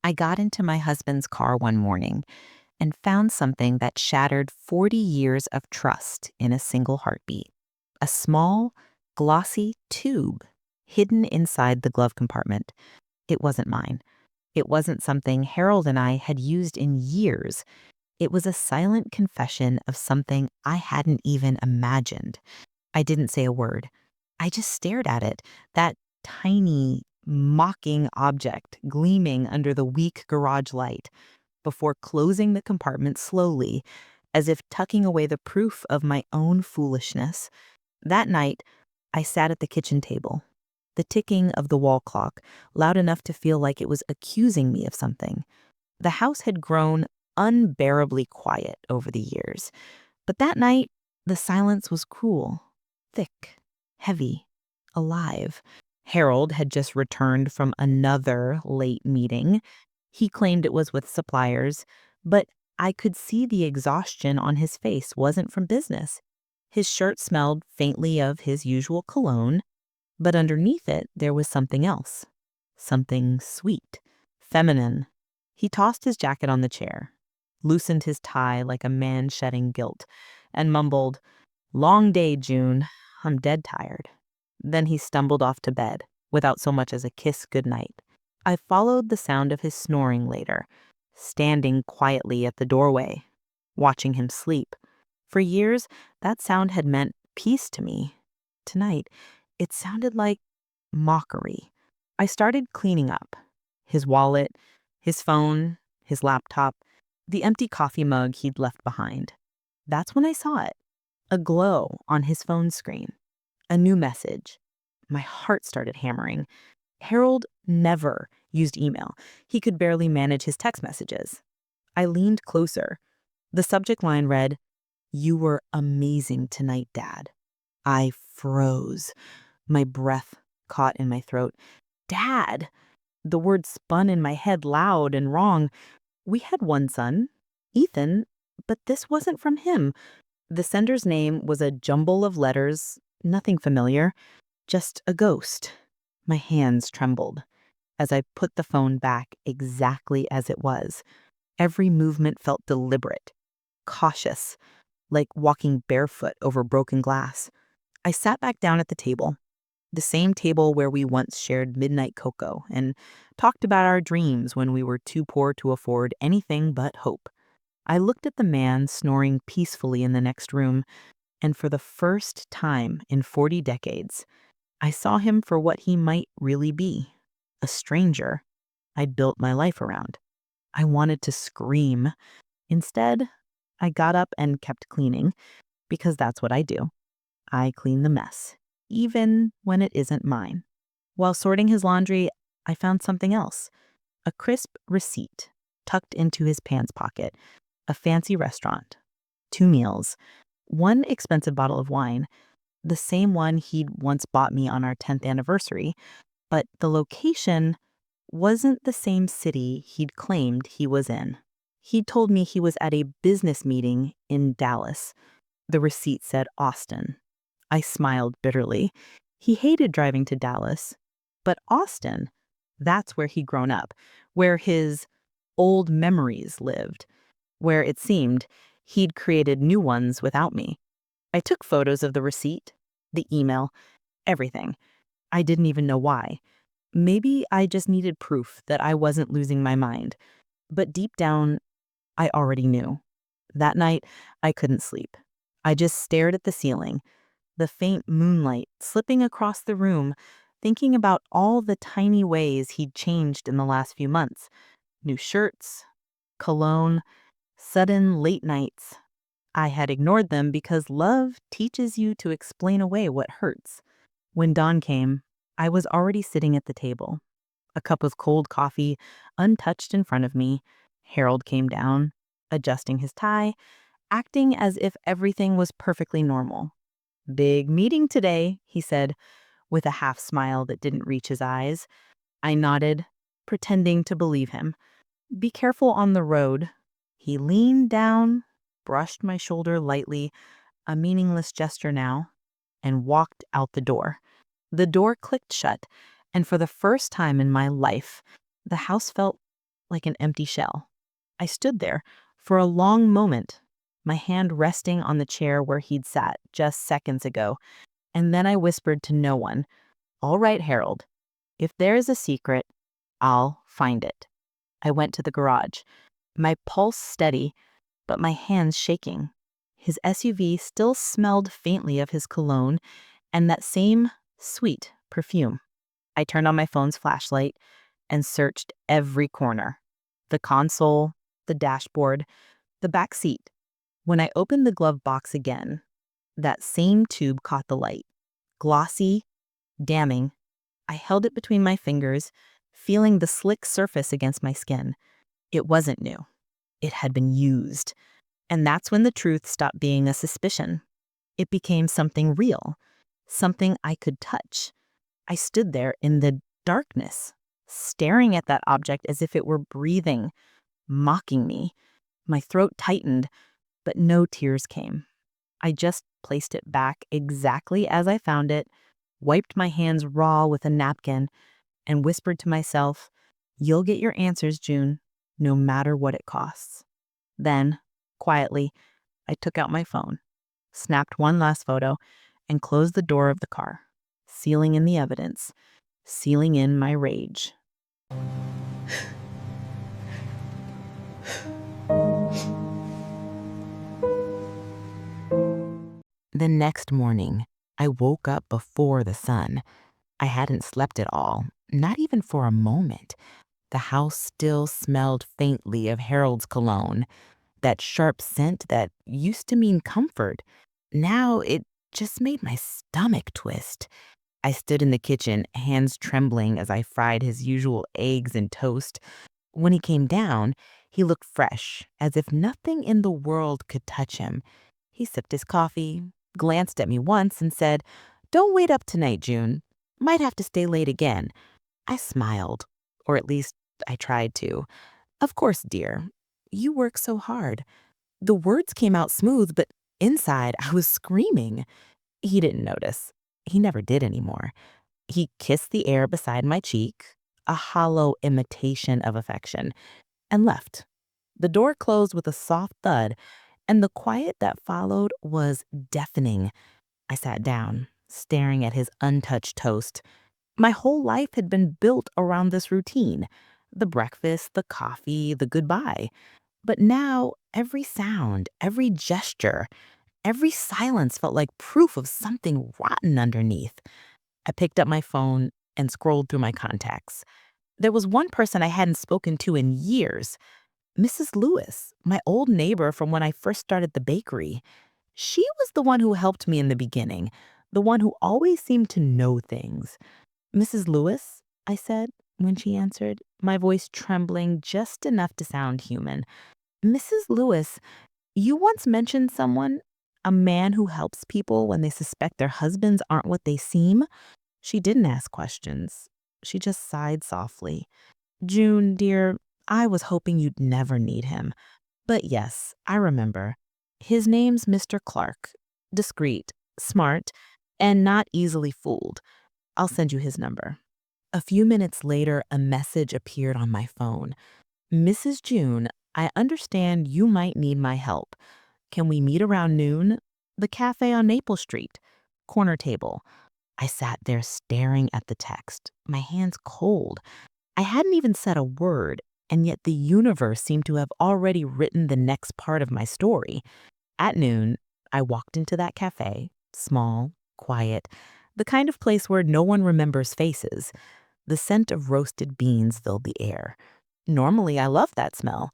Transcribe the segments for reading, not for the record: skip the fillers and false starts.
I got into my husband's car one morning and found something that shattered 40 years of trust in a single heartbeat. A small, glossy tube hidden inside the glove compartment. It wasn't mine. It wasn't something Harold and I had used in years. It was a silent confession of something I hadn't even imagined. I didn't say a word. I just stared at it, that tiny, mocking object gleaming under the weak garage light, before closing the compartment slowly, as if tucking away the proof of my own foolishness. That night, I sat at the kitchen table, the ticking of the wall clock loud enough to feel like it was accusing me of something. The house had grown unbearably quiet over the years, but that night, the silence was cruel, thick, heavy, alive. Harold had just returned from another late meeting. He claimed it was with suppliers, but I could see the exhaustion on his face wasn't from business. His shirt smelled faintly of his usual cologne, but underneath it there was something else. Something sweet, feminine. He tossed his jacket on the chair, loosened his tie like a man shedding guilt, and mumbled, "Long day, June. I'm dead tired." Then he stumbled off to bed, without so much as a kiss goodnight. I followed the sound of his snoring later, standing quietly at the doorway, watching him sleep. For years, that sound had meant peace to me. Tonight, it sounded like mockery. I started cleaning up. His wallet, his phone, his laptop, the empty coffee mug he'd left behind. That's when I saw it. A glow on his phone screen. A new message. My heart started hammering. Harold never used email. He could barely manage his text messages. I leaned closer. The subject line read, "You were amazing tonight, Dad." I froze. My breath caught in my throat. Dad! The word spun in my head loud and wrong. We had one son, Ethan, but this wasn't from him. The sender's name was a jumble of letters, nothing familiar, just a ghost. My hands trembled as I put the phone back exactly as it was. Every movement felt deliberate, cautious, like walking barefoot over broken glass. I sat back down at the table, the same table where we once shared midnight cocoa and talked about our dreams when we were too poor to afford anything but hope. I looked at the man snoring peacefully in the next room, and for the first time in 40 decades, I saw him for what he might really be, a stranger I'd built my life around. I wanted to scream. Instead, I got up and kept cleaning, because that's what I do. I clean the mess, even when it isn't mine. While sorting his laundry, I found something else. A crisp receipt tucked into his pants pocket. A fancy restaurant. 2 meals. One expensive bottle of wine, the same one he'd once bought me on our 10th anniversary, but the location wasn't the same city he'd claimed he was in. He'd told me he was at a business meeting in Dallas. The receipt said Austin. I smiled bitterly. He hated driving to Dallas, but Austin, that's where he'd grown up, where his old memories lived, where it seemed he'd created new ones without me. I took photos of the receipt, the email, everything. I didn't even know why. Maybe I just needed proof that I wasn't losing my mind. But deep down, I already knew. That night, I couldn't sleep. I just stared at the ceiling, the faint moonlight slipping across the room, thinking about all the tiny ways he'd changed in the last few months. New shirts, cologne, sudden late nights. I had ignored them because love teaches you to explain away what hurts. When dawn came, I was already sitting at the table, a cup of cold coffee untouched in front of me. Harold came down, adjusting his tie, acting as if everything was perfectly normal. "Big meeting today," he said, with a half smile that didn't reach his eyes. I nodded, pretending to believe him. "Be careful on the road." He leaned down, brushed my shoulder lightly, a meaningless gesture now, and walked out the door. The door clicked shut, and for the first time in my life, the house felt like an empty shell. I stood there for a long moment, my hand resting on the chair where he'd sat just seconds ago, and then I whispered to no one, "All right, Harold, if there is a secret, I'll find it." I went to the garage, my pulse steady, but my hands shaking. His SUV still smelled faintly of his cologne and that same sweet perfume. I turned on my phone's flashlight and searched every corner: the console, the dashboard, the back seat. When I opened the glove box again, that same tube caught the light. Glossy, damning. I held it between my fingers, feeling the slick surface against my skin. It wasn't new. It had been used. And that's when the truth stopped being a suspicion. It became something real, something I could touch. I stood there in the darkness, staring at that object as if it were breathing, mocking me. My throat tightened, but no tears came. I just placed it back exactly as I found it, wiped my hands raw with a napkin, and whispered to myself, "You'll get your answers, June, no matter what it costs." Then, quietly, I took out my phone, snapped one last photo, and closed the door of the car, sealing in the evidence, sealing in my rage. The next morning, I woke up before the sun. I hadn't slept at all, not even for a moment. The house still smelled faintly of Harold's cologne, that sharp scent that used to mean comfort. Now it just made my stomach twist. I stood in the kitchen, hands trembling as I fried his usual eggs and toast. When he came down, he looked fresh, as if nothing in the world could touch him. He sipped his coffee, glanced at me once, and said, "Don't wait up tonight, June. Might have to stay late again." I smiled, or at least I tried to. "Of course, dear. You work so hard." The words came out smooth, but inside I was screaming. He didn't notice. He never did anymore. He kissed the air beside my cheek, a hollow imitation of affection, and left. The door closed with a soft thud, and the quiet that followed was deafening. I sat down, staring at his untouched toast. My whole life had been built around this routine: the breakfast, the coffee, the goodbye. But now, every sound, every gesture, every silence felt like proof of something rotten underneath. I picked up my phone and scrolled through my contacts. There was one person I hadn't spoken to in years: Mrs. Lewis, my old neighbor from when I first started the bakery. She was the one who helped me in the beginning, the one who always seemed to know things. "Mrs. Lewis?" I said when she answered, my voice trembling just enough to sound human. "Mrs. Lewis, you once mentioned someone, a man who helps people when they suspect their husbands aren't what they seem." She didn't ask questions. She just sighed softly. "June, dear, I was hoping you'd never need him. But yes, I remember. His name's Mr. Clark. Discreet, smart, and not easily fooled. I'll send you his number." A few minutes later, a message appeared on my phone. "Mrs. June, I understand you might need my help. Can we meet around noon? The cafe on Maple Street. Corner table." I sat there staring at the text, my hands cold. I hadn't even said a word, and yet the universe seemed to have already written the next part of my story. At noon, I walked into that cafe, small, quiet, the kind of place where no one remembers faces. The scent of roasted beans filled the air. Normally, I love that smell.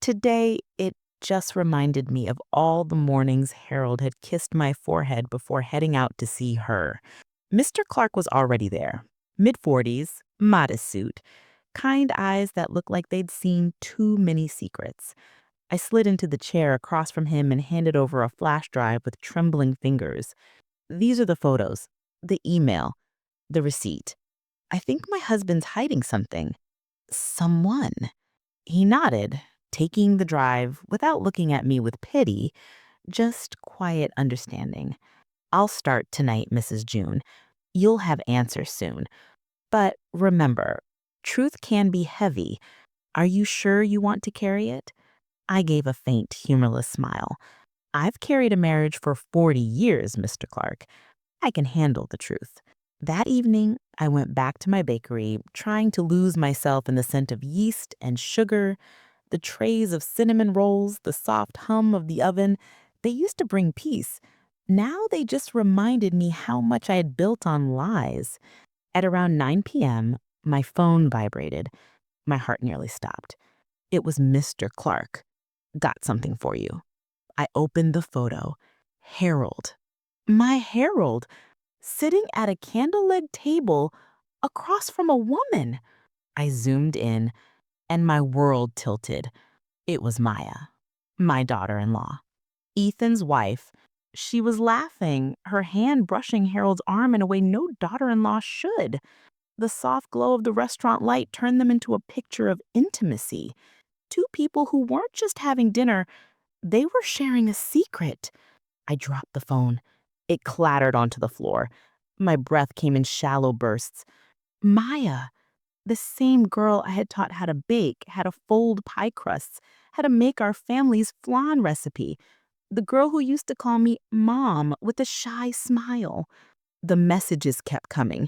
Today, it just reminded me of all the mornings Harold had kissed my forehead before heading out to see her. Mr. Clark was already there, mid-40s, modest suit, kind eyes that looked like they'd seen too many secrets. I slid into the chair across from him and handed over a flash drive with trembling fingers. "These are the photos, the email, the receipt. I think my husband's hiding something." "Someone." He nodded, taking the drive without looking at me with pity, just quiet understanding. "I'll start tonight, Mrs. June. You'll have answers soon. But remember, truth can be heavy. Are you sure you want to carry it? I gave a faint, humorless smile. I've carried a marriage for 40 years, Mr. Clark. I can handle the truth. That evening, I went back to my bakery, trying to lose myself in the scent of yeast and sugar, the trays of cinnamon rolls, the soft hum of the oven. They used to bring peace. Now they just reminded me how much I had built on lies. At around 9 p.m., my phone vibrated. My heart nearly stopped. It was Mr. Clark. Got something for you. I opened the photo. Harold. My Harold, sitting at a candlelit table across from a woman. I zoomed in, and my world tilted. It was Maya, my daughter-in-law, Ethan's wife. She was laughing, her hand brushing Harold's arm in a way no daughter-in-law should. The soft glow of the restaurant light turned them into a picture of intimacy. Two people who weren't just having dinner, they were sharing a secret. I dropped the phone. It clattered onto the floor. My breath came in shallow bursts. Maya, the same girl I had taught how to bake, how to fold pie crusts, how to make our family's flan recipe. The girl who used to call me Mom with a shy smile. The messages kept coming.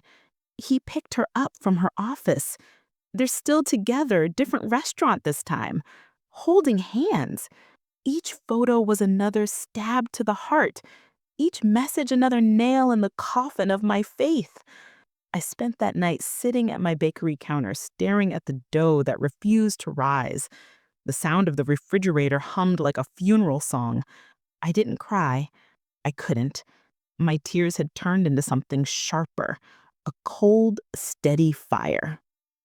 He picked her up from her office. They're still together, different restaurant this time, holding hands. Each photo was another stab to the heart, each message another nail in the coffin of my faith. I spent that night sitting at my bakery counter, staring at the dough that refused to rise. The sound of the refrigerator hummed like a funeral song. I didn't cry. I couldn't. My tears had turned into something sharper, a cold, steady fire.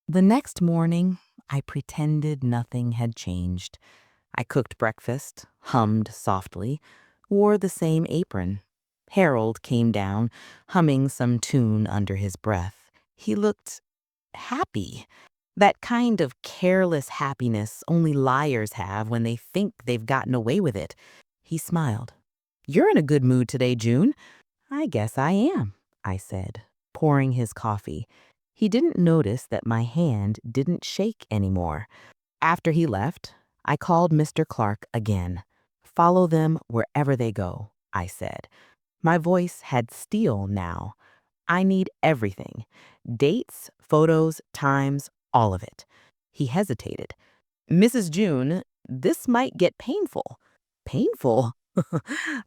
The next morning, I pretended nothing had changed. I cooked breakfast, hummed softly, wore the same apron. Harold came down, humming some tune under his breath. He looked happy. That kind of careless happiness only liars have when they think they've gotten away with it. He smiled. "You're in a good mood today, June." "I guess I am," I said, pouring his coffee. He didn't notice that my hand didn't shake anymore. After he left, I called Mr. Clark again. "Follow them wherever they go," I said. My voice had steel now. "I need everything. Dates, photos, times, all of it." He hesitated. "Mrs. June, this might get painful." "Painful?"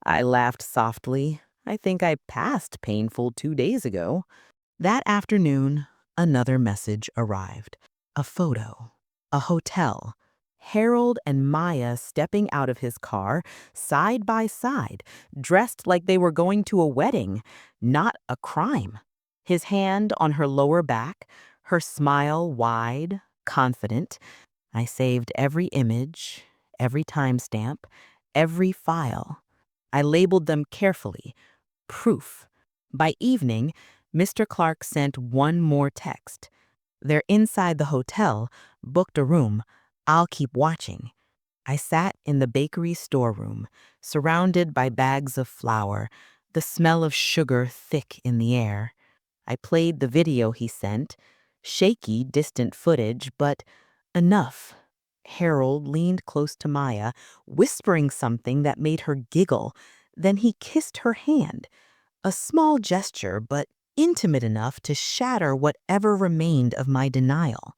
I laughed softly. I think I passed painful 2 days ago. That afternoon, another message arrived. A photo. A hotel. Harold and Maya stepping out of his car, side by side, dressed like they were going to a wedding, not a crime. His hand on her lower back, her smile wide, confident. I saved every image, every timestamp, every file. I labeled them carefully. Proof. By evening, Mr. Clark sent one more text. "They're inside the hotel, booked a room. I'll keep watching." I sat in the bakery storeroom, surrounded by bags of flour, the smell of sugar thick in the air. I played the video he sent, shaky, distant footage, but enough. Harold leaned close to Maya, whispering something that made her giggle. Then he kissed her hand. A small gesture, but intimate enough to shatter whatever remained of my denial.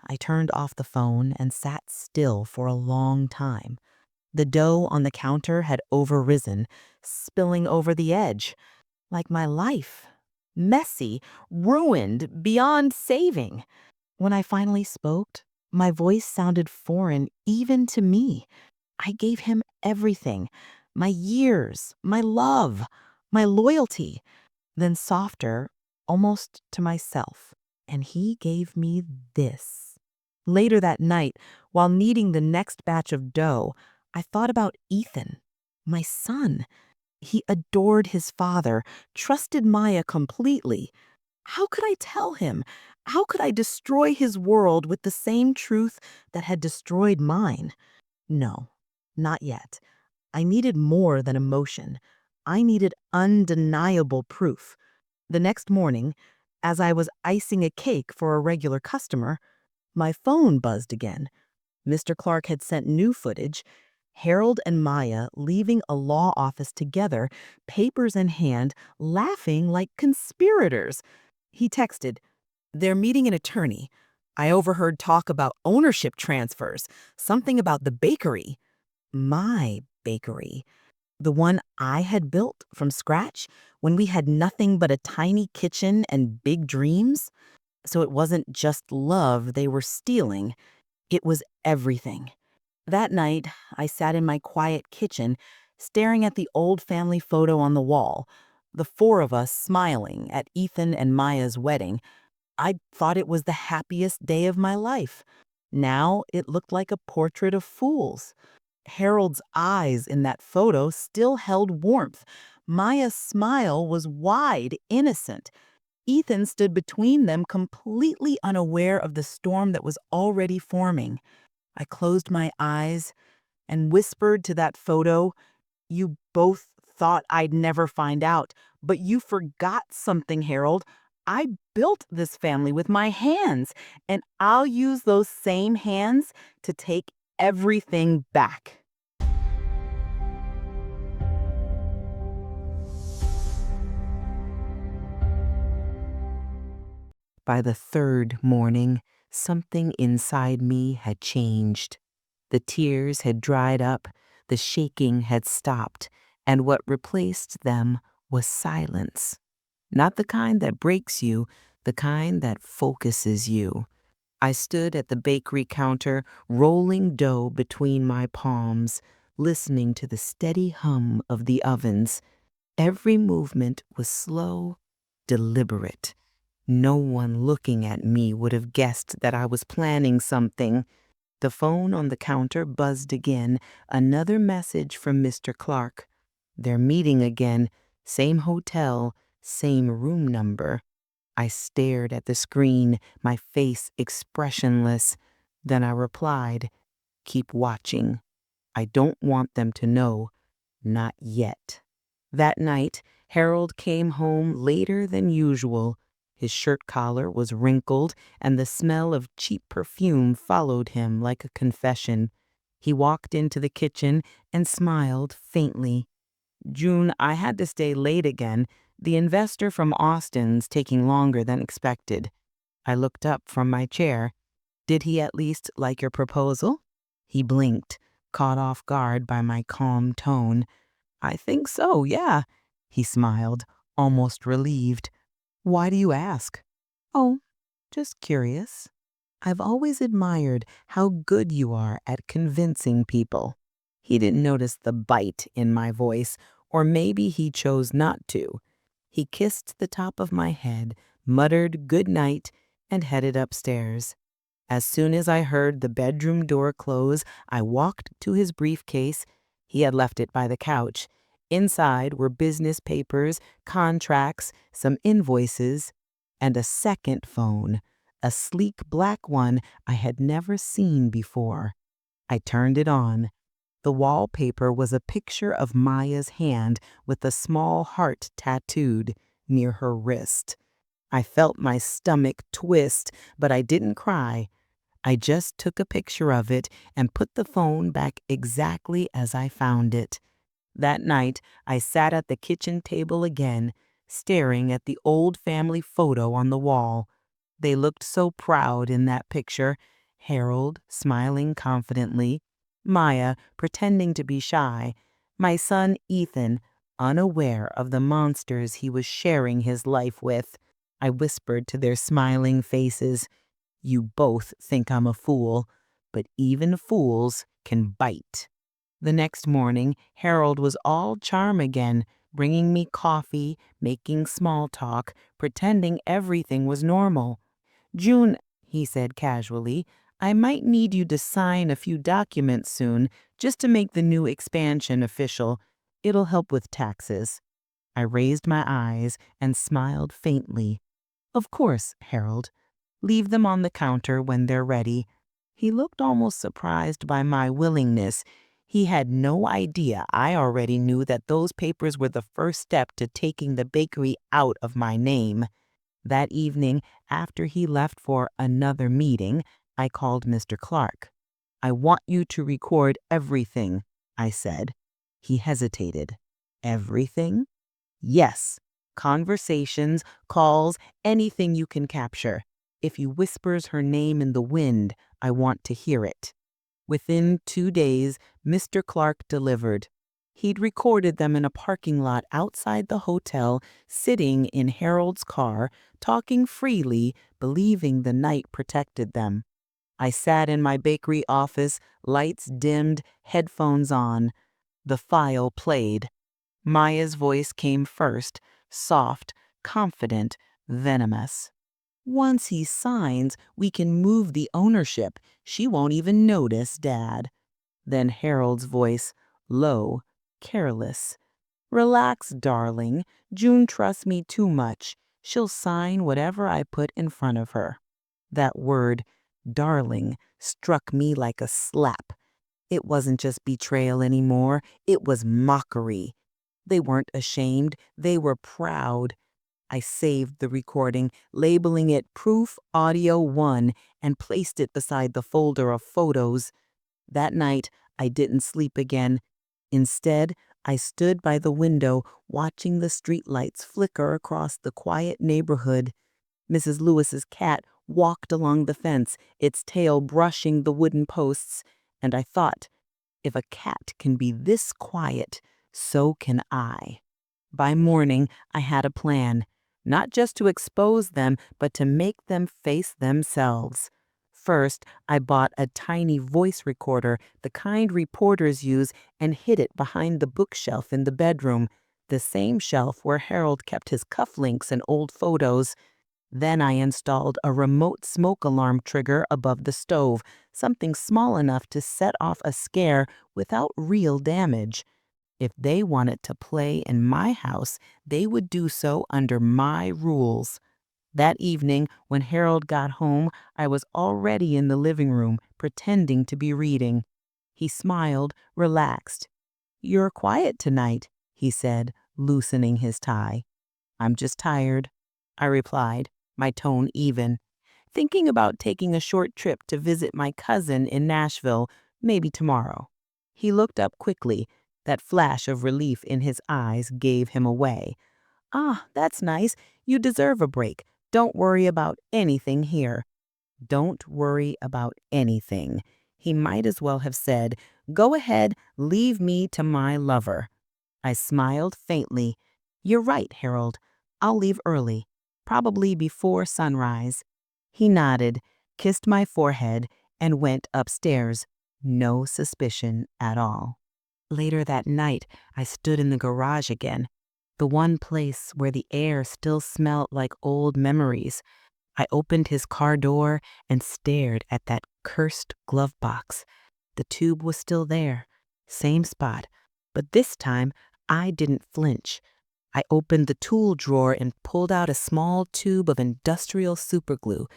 I turned off the phone and sat still for a long time. The dough on the counter had overrisen, spilling over the edge, like my life. Messy, ruined, beyond saving. When I finally spoke, my voice sounded foreign even to me. I gave him everything, my years, my love, my loyalty. Then softer, almost to myself, and he gave me this. Later that night, while kneading the next batch of dough, I thought about Ethan, my son. He adored his father, trusted Maya completely. How could I tell him? How could I destroy his world with the same truth that had destroyed mine? No, not yet. I needed more than emotion. I needed undeniable proof. The next morning, as I was icing a cake for a regular customer, my phone buzzed again. Mr. Clark had sent new footage. Harold and Maya leaving a law office together, papers in hand, laughing like conspirators. He texted, "They're meeting an attorney. I overheard talk about ownership transfers, something about the bakery." My bakery. The one I had built from scratch when we had nothing but a tiny kitchen and big dreams. So it wasn't just love they were stealing, it was everything. That night, I sat in my quiet kitchen, staring at the old family photo on the wall, the four of us smiling at Ethan and Maya's wedding. I thought it was the happiest day of my life. Now it looked like a portrait of fools. Harold's eyes in that photo still held warmth. Maya's smile was wide, innocent. Ethan stood between them, completely unaware of the storm that was already forming. I closed my eyes and whispered to that photo, "You both thought I'd never find out, but you forgot something, Harold. I built this family with my hands, and I'll use those same hands to take everything back." By the third morning, something inside me had changed. The tears had dried up, the shaking had stopped, and what replaced them was silence. Not the kind that breaks you, the kind that focuses you. I stood at the bakery counter, rolling dough between my palms, listening to the steady hum of the ovens. Every movement was slow, deliberate. No one looking at me would have guessed that I was planning something. The phone on the counter buzzed again, another message from Mr. Clark. They're meeting again, same hotel, same room number. I stared at the screen, my face expressionless. Then I replied, "Keep watching. I don't want them to know. Not yet." That night, Harold came home later than usual. His shirt collar was wrinkled, and the smell of cheap perfume followed him like a confession. He walked into the kitchen and smiled faintly. "June, I had to stay late again. The investor from Austin's taking longer than expected." I looked up from my chair. "Did he at least like your proposal?" He blinked, caught off guard by my calm tone. "I think so, yeah." He smiled, almost relieved. "Why do you ask?" "Oh, just curious. I've always admired how good you are at convincing people." He didn't notice the bite in my voice, or maybe he chose not to. He kissed the top of my head, muttered good night, and headed upstairs. As soon as I heard the bedroom door close, I walked to his briefcase. He had left it by the couch. Inside were business papers, contracts, some invoices, and a second phone, a sleek black one I had never seen before. I turned it on. The wallpaper was a picture of Maya's hand with a small heart tattooed near her wrist. I felt my stomach twist, but I didn't cry. I just took a picture of it and put the phone back exactly as I found it. That night, I sat at the kitchen table again, staring at the old family photo on the wall. They looked so proud in that picture. Harold smiling confidently, Maya pretending to be shy, my son Ethan unaware of the monsters he was sharing his life with. I whispered to their smiling faces, "You both think I'm a fool, but even fools can bite." The next morning, Harold was all charm again, bringing me coffee, making small talk, pretending everything was normal. "June," he said casually, "I might need you to sign a few documents soon, just to make the new expansion official. It'll help with taxes." I raised my eyes and smiled faintly. "Of course, Harold. Leave them on the counter when they're ready." He looked almost surprised by my willingness. He had no idea I already knew that those papers were the first step to taking the bakery out of my name. That evening, after he left for another meeting, I called Mr. Clark. I want you to record everything, I said. He hesitated. Everything? Yes. Conversations, calls, anything you can capture. If he whispers her name in the wind, I want to hear it. Within 2 days, Mr. Clark delivered. He'd recorded them in a parking lot outside the hotel, sitting in Harold's car, talking freely, believing the night protected them. I sat in my bakery office, lights dimmed, headphones on. The file played. Maya's voice came first, soft, confident, venomous. Once he signs, we can move the ownership. She won't even notice, Dad. Then Harold's voice, low, careless. Relax, darling. June trusts me too much. She'll sign whatever I put in front of her. That word, darling, struck me like a slap. It wasn't just betrayal anymore. It was mockery. They weren't ashamed. They were proud. I saved the recording, labeling it Proof Audio 1, and placed it beside the folder of photos. That night, I didn't sleep again. Instead, I stood by the window, watching the streetlights flicker across the quiet neighborhood. Mrs. Lewis's cat walked along the fence, its tail brushing the wooden posts, and I thought, if a cat can be this quiet, so can I. By morning, I had a plan, not just to expose them, but to make them face themselves. First, I bought a tiny voice recorder, the kind reporters use, and hid it behind the bookshelf in the bedroom, the same shelf where Harold kept his cufflinks and old photos. Then I installed a remote smoke alarm trigger above the stove, something small enough to set off a scare without real damage. If they wanted to play in my house, they would do so under my rules. That evening, when Harold got home, I was already in the living room, pretending to be reading. He smiled, relaxed. "You're quiet tonight," he said, loosening his tie. "I'm just tired," I replied, my tone even. "Thinking about taking a short trip to visit my cousin in Nashville, maybe tomorrow." He looked up quickly. That flash of relief in his eyes gave him away. "Ah, that's nice. You deserve a break. Don't worry about anything here." Don't worry about anything. He might as well have said, "Go ahead, leave me to my lover." I smiled faintly. "You're right, Harold. I'll leave early, probably before sunrise." He nodded, kissed my forehead, and went upstairs. No suspicion at all. Later that night, I stood in the garage again, the one place where the air still smelled like old memories. I opened his car door and stared at that cursed glove box. The tube was still there, same spot, but this time I didn't flinch. I opened the tool drawer and pulled out a small tube of industrial superglue.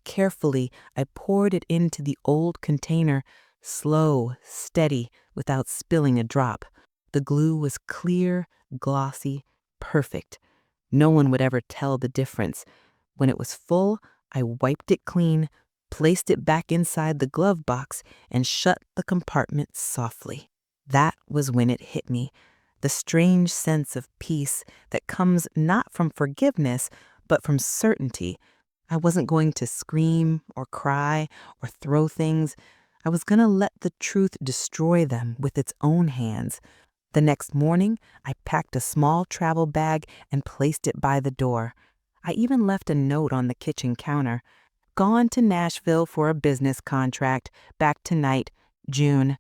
Carefully, I poured it into the old container, slow, steady, without spilling a drop. The glue was clear, glossy, perfect. No one would ever tell the difference. When it was full, I wiped it clean, placed it back inside the glove box, and shut the compartment softly. That was when it hit me, the strange sense of peace that comes not from forgiveness, but from certainty. I wasn't going to scream or cry or throw things. I was going to let the truth destroy them with its own hands. The next morning, I packed a small travel bag and placed it by the door. I even left a note on the kitchen counter. "Gone to Nashville for a business contract. Back tonight. June."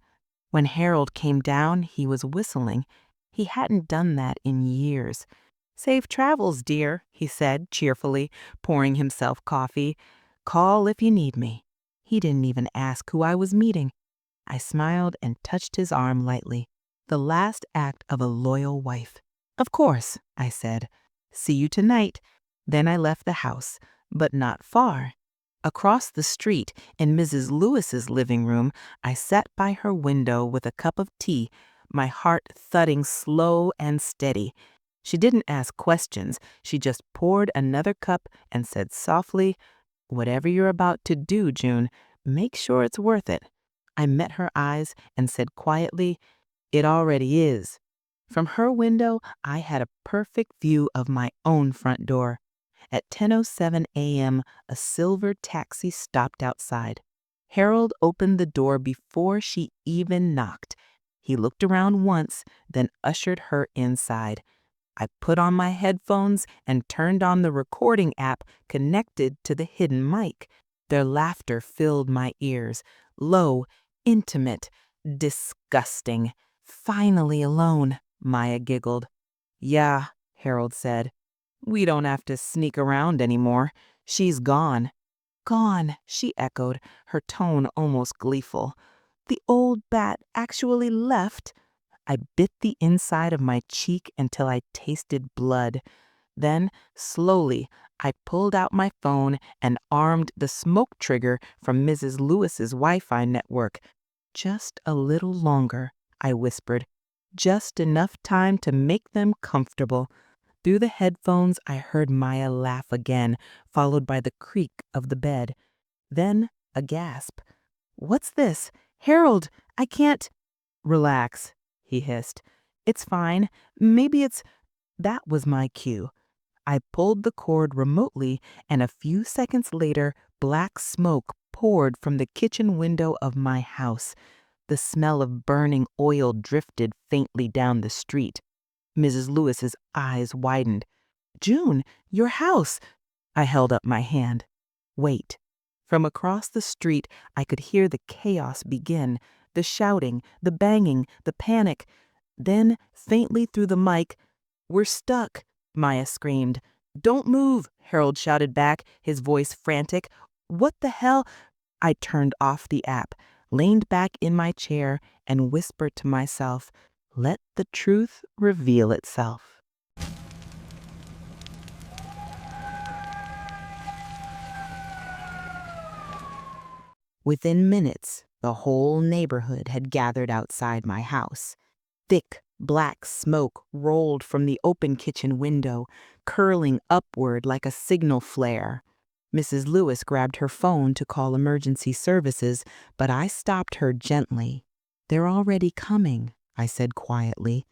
When Harold came down, he was whistling. He hadn't done that in years. "Safe travels, dear," he said cheerfully, pouring himself coffee. "Call if you need me." He didn't even ask who I was meeting. I smiled and touched his arm lightly. The last act of a loyal wife. "Of course," I said. "See you tonight." Then I left the house, but not far. Across the street, in Mrs. Lewis's living room, I sat by her window with a cup of tea, my heart thudding slow and steady. She didn't ask questions. She just poured another cup and said softly, "Whatever you're about to do, June, make sure it's worth it." I met her eyes and said quietly, "It already is." From her window, I had a perfect view of my own front door. At 10:07 a.m., a silver taxi stopped outside. Harold opened the door before she even knocked. He looked around once, then ushered her inside. I put on my headphones and turned on the recording app connected to the hidden mic. Their laughter filled my ears, low, intimate, disgusting. "Finally alone," Maya giggled. "Yeah," Harold said. "We don't have to sneak around anymore. She's gone." "Gone," she echoed, her tone almost gleeful. "The old bat actually left?" I bit the inside of my cheek until I tasted blood. Then, slowly, I pulled out my phone and armed the smoke trigger from Mrs. Lewis's Wi-Fi network. "Just a little longer," I whispered. "Just enough time to make them comfortable." Through the headphones, I heard Maya laugh again, followed by the creak of the bed. Then a gasp. "What's this? Harold, I can't—" "Relax," he hissed. "It's fine. Maybe it's—" That was my cue. I pulled the cord remotely, and a few seconds later, black smoke poured from the kitchen window of my house. The smell of burning oil drifted faintly down the street. Mrs. Lewis's eyes widened. "June, your house!" I held up my hand. "Wait." From across the street, I could hear the chaos begin, the shouting, the banging, the panic. Then, faintly through the mic, "We're stuck," Maya screamed. "Don't move," Harold shouted back, his voice frantic. "What the hell?" I turned off the app, leaned back in my chair, and whispered to myself, "Let the truth reveal itself." Within minutes, the whole neighborhood had gathered outside my house. Thick, black smoke rolled from the open kitchen window, curling upward like a signal flare. Mrs. Lewis grabbed her phone to call emergency services, but I stopped her gently. "They're already coming," I said quietly.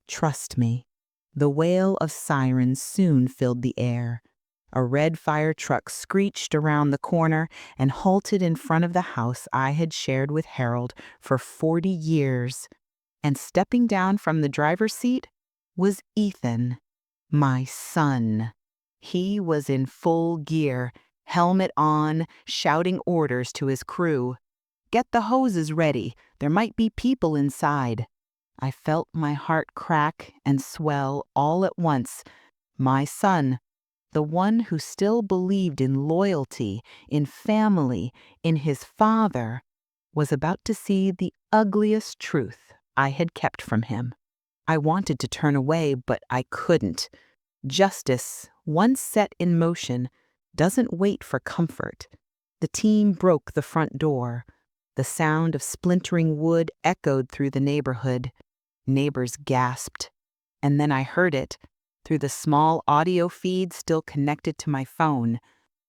"Trust me." The wail of sirens soon filled the air. A red fire truck screeched around the corner and halted in front of the house I had shared with Harold for 40 years. And stepping down from the driver's seat was Ethan, my son. He was in full gear, helmet on, shouting orders to his crew. "Get the hoses ready. There might be people inside." I felt my heart crack and swell all at once. My son, the one who still believed in loyalty, in family, in his father, was about to see the ugliest truth I had kept from him. I wanted to turn away, but I couldn't. Justice, once set in motion, doesn't wait for comfort. The team broke the front door. The sound of splintering wood echoed through the neighborhood. Neighbors gasped. And then I heard it, through the small audio feed still connected to my phone.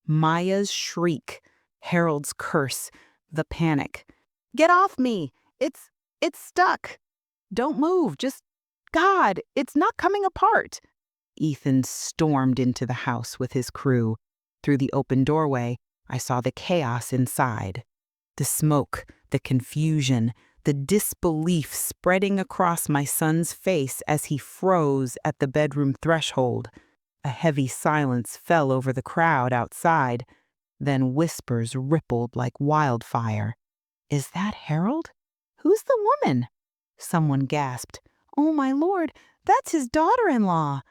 Maya's shriek, Harold's curse, the panic. "Get off me! It's stuck! Don't move, just, God, it's not coming apart!" Ethan stormed into the house with his crew. Through the open doorway, I saw the chaos inside. The smoke, the confusion, the disbelief spreading across my son's face as he froze at the bedroom threshold. A heavy silence fell over the crowd outside. Then whispers rippled like wildfire. "Is that Harold? Who's the woman?" Someone gasped. "Oh, my lord, that's his daughter-in-law."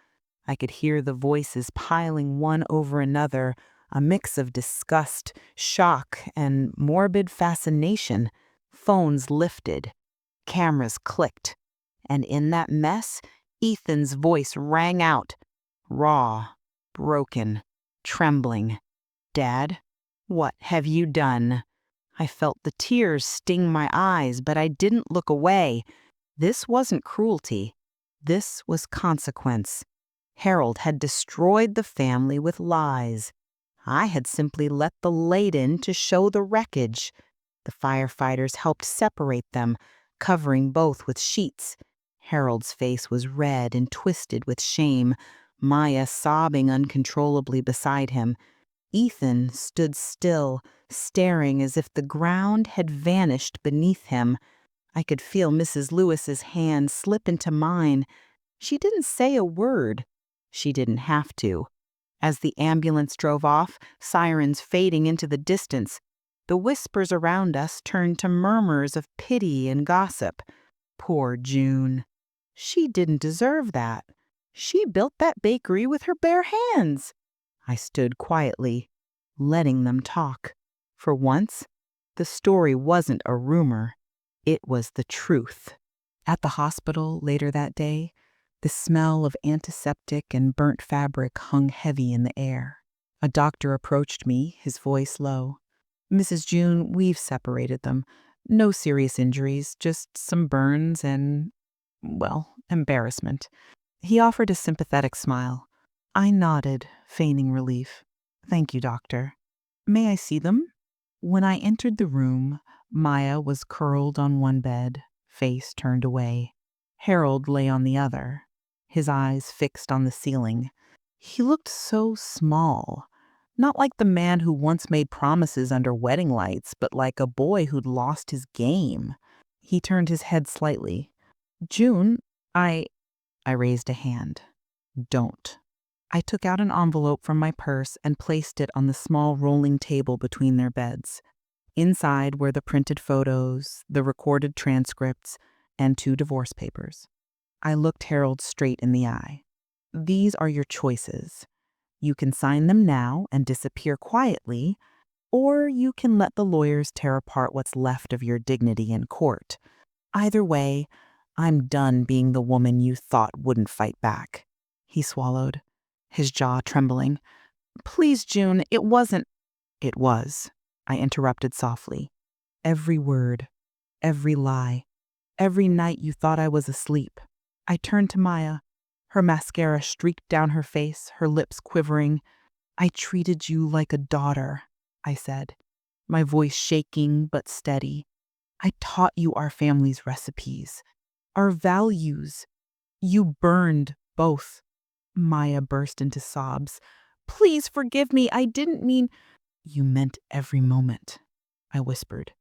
I could hear the voices piling one over another, a mix of disgust, shock, and morbid fascination. Phones lifted. Cameras clicked. And in that mess, Ethan's voice rang out, raw, broken, trembling. "Dad, what have you done?" I felt the tears sting my eyes, but I didn't look away. This wasn't cruelty. This was consequence. Harold had destroyed the family with lies. I had simply let the light in to show the wreckage. The firefighters helped separate them, covering both with sheets. Harold's face was red and twisted with shame, Maya sobbing uncontrollably beside him. Ethan stood still, staring as if the ground had vanished beneath him. I could feel Mrs. Lewis's hand slip into mine. She didn't say a word. She didn't have to. As the ambulance drove off, sirens fading into the distance, the whispers around us turned to murmurs of pity and gossip. Poor June. She didn't deserve that. She built that bakery with her bare hands. I stood quietly, letting them talk. For once, the story wasn't a rumor. It was the truth. At the hospital later that day, the smell of antiseptic and burnt fabric hung heavy in the air. A doctor approached me, his voice low. "Mrs. June, we've separated them. No serious injuries, just some burns and, well, embarrassment." He offered a sympathetic smile. I nodded, feigning relief. "Thank you, doctor. May I see them?" When I entered the room, Maya was curled on one bed, face turned away. Harold lay on the other, his eyes fixed on the ceiling. He looked so small, not like the man who once made promises under wedding lights, but like a boy who'd lost his game. He turned his head slightly. "June, I raised a hand. "Don't." I took out an envelope from my purse and placed it on the small rolling table between their beds. Inside were the printed photos, the recorded transcripts, and 2 divorce papers. I looked Harold straight in the eye. "These are your choices. You can sign them now and disappear quietly, or you can let the lawyers tear apart what's left of your dignity in court. Either way, I'm done being the woman you thought wouldn't fight back." He swallowed, his jaw trembling. "Please, June, it wasn't—" "It was," I interrupted softly. "Every word, every lie, every night you thought I was asleep." I turned to Maya. Her mascara streaked down her face, her lips quivering. "I treated you like a daughter," I said, my voice shaking but steady. "I taught you our family's recipes, our values. You burned both." Maya burst into sobs. "Please forgive me. I didn't mean—" "You meant every moment," I whispered.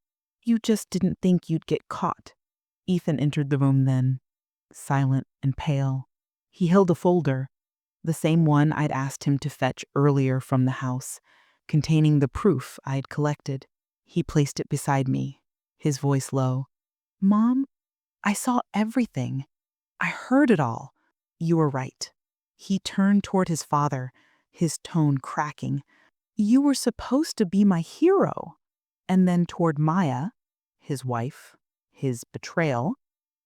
"You just didn't think you'd get caught." Ethan entered the room then, silent and pale. He held a folder, the same one I'd asked him to fetch earlier from the house, containing the proof I'd collected. He placed it beside me, his voice low. "Mom, I saw everything. I heard it all. You were right." He turned toward his father, his tone cracking. "You were supposed to be my hero." And then toward Maya, his wife, his betrayal.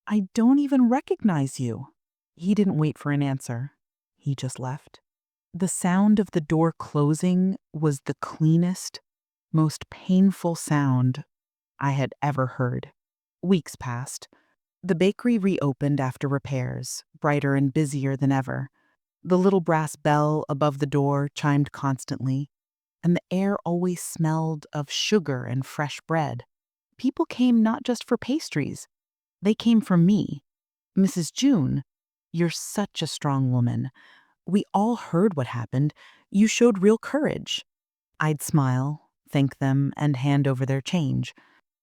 "I don't even recognize you." He didn't wait for an answer. He just left. The sound of the door closing was the cleanest, most painful sound I had ever heard. Weeks passed. The bakery reopened after repairs, brighter and busier than ever. The little brass bell above the door chimed constantly, and the air always smelled of sugar and fresh bread. People came not just for pastries. They came for me. "Mrs. June, you're such a strong woman. We all heard what happened. You showed real courage." I'd smile, thank them, and hand over their change.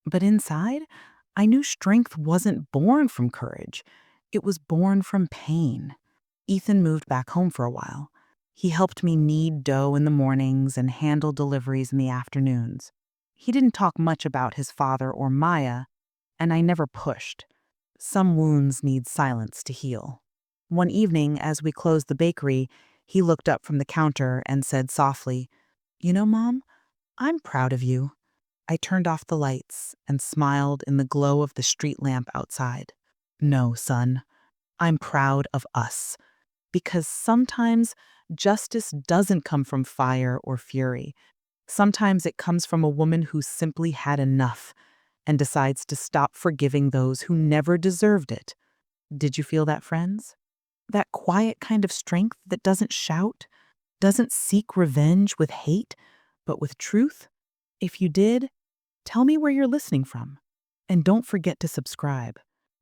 But inside, I knew strength wasn't born from courage. It was born from pain. Ethan moved back home for a while. He helped me knead dough in the mornings and handle deliveries in the afternoons. He didn't talk much about his father or Maya, and I never pushed. Some wounds need silence to heal. One evening, as we closed the bakery, he looked up from the counter and said softly, "You know, Mom, I'm proud of you." I turned off the lights and smiled in the glow of the street lamp outside. "No, son, I'm proud of us. Because sometimes justice doesn't come from fire or fury. Sometimes it comes from a woman who simply had enough and decides to stop forgiving those who never deserved it." Did you feel that, friends? That quiet kind of strength that doesn't shout, doesn't seek revenge with hate, but with truth? If you did, Tell me where you're listening from. And don't forget to subscribe.